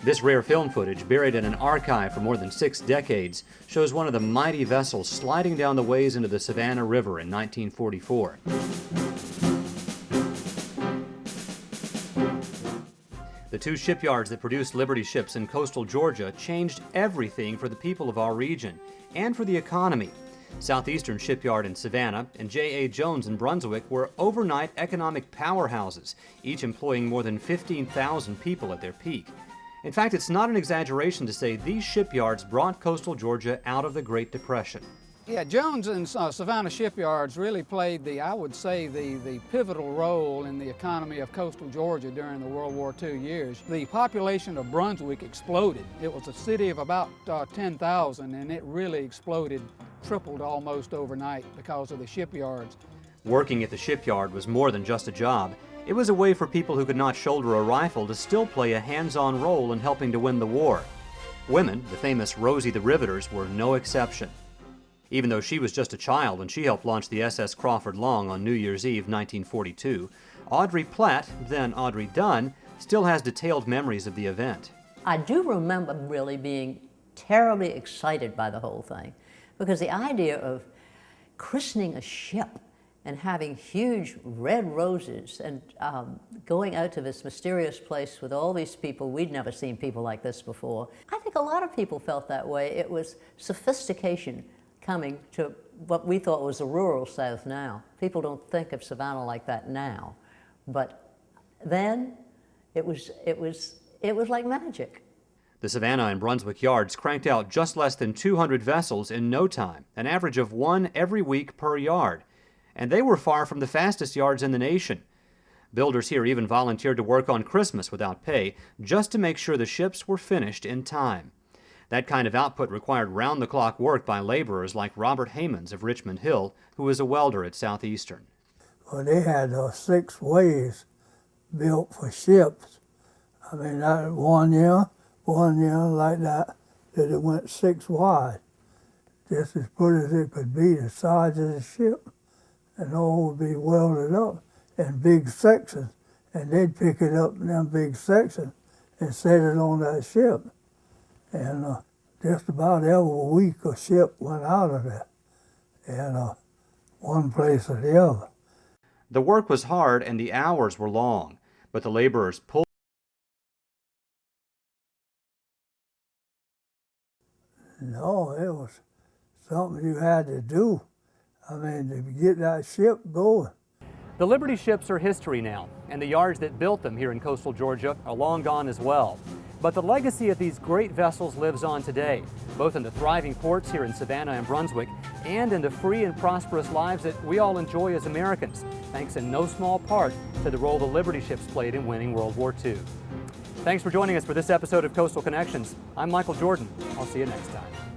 This rare film footage, buried in an archive for more than 6 decades, shows one of the mighty vessels sliding down the ways into the Savannah River in 1944. The 2 shipyards that produced Liberty ships in coastal Georgia changed everything for the people of our region and for the economy. Southeastern Shipyard in Savannah and J.A. Jones in Brunswick were overnight economic powerhouses, each employing more than 15,000 people at their peak. In fact, it's not an exaggeration to say these shipyards brought coastal Georgia out of the Great Depression. Yeah, Jones and Savannah shipyards really played I would say, the pivotal role in the economy of coastal Georgia during the World War II years. The population of Brunswick exploded. It was a city of about 10,000, and it really exploded, tripled almost overnight because of the shipyards. Working at the shipyard was more than just a job. It was a way for people who could not shoulder a rifle to still play a hands-on role in helping to win the war. Women, the famous Rosie the Riveters, were no exception. Even though she was just a child when she helped launch the SS Crawford Long on New Year's Eve 1942, AUDREY PLATT, then Audrey Dunn, still has detailed memories of the event. I do remember really being terribly excited by the whole thing, because the idea of christening a ship and having huge red roses and going out to this mysterious place with all these people, we'd never seen people like this before. I think a lot of people felt that way. It was sophistication coming to what we thought was the rural South now. People don't think of Savannah like that now, but then it was like magic. The Savannah and Brunswick yards cranked out just less than 200 vessels in no time, an average of 1 every week per yard. And they were far from the fastest yards in the nation. Builders here even volunteered to work on Christmas without pay, just to make sure the ships were finished in time. That kind of output required round-the-clock work by laborers like Robert HAYMANS of Richmond Hill, who was a welder at Southeastern. Well, they had 6 ways built for ships. I mean, that one year like that it went 6 wide, just as good as it could be, the size of the ship, and all would be welded up in big sections, and they'd pick it up in them big sections and set it on that ship. And just about every week a ship went out of there, and one place or the other. The work was hard and the hours were long, but the laborers pulled. No, it was something you had to do. I mean, to get that ship going. The Liberty ships are history now, and the yards that built them here in coastal Georgia are long gone as well. But the legacy of these great vessels lives on today, both in the thriving ports here in Savannah and Brunswick, and in the free and prosperous lives that we all enjoy as Americans, thanks in no small part to the role the Liberty ships played in winning World War II. Thanks for joining us for this episode of Coastal Connections. I'm Michael Jordan. I'll see you next time.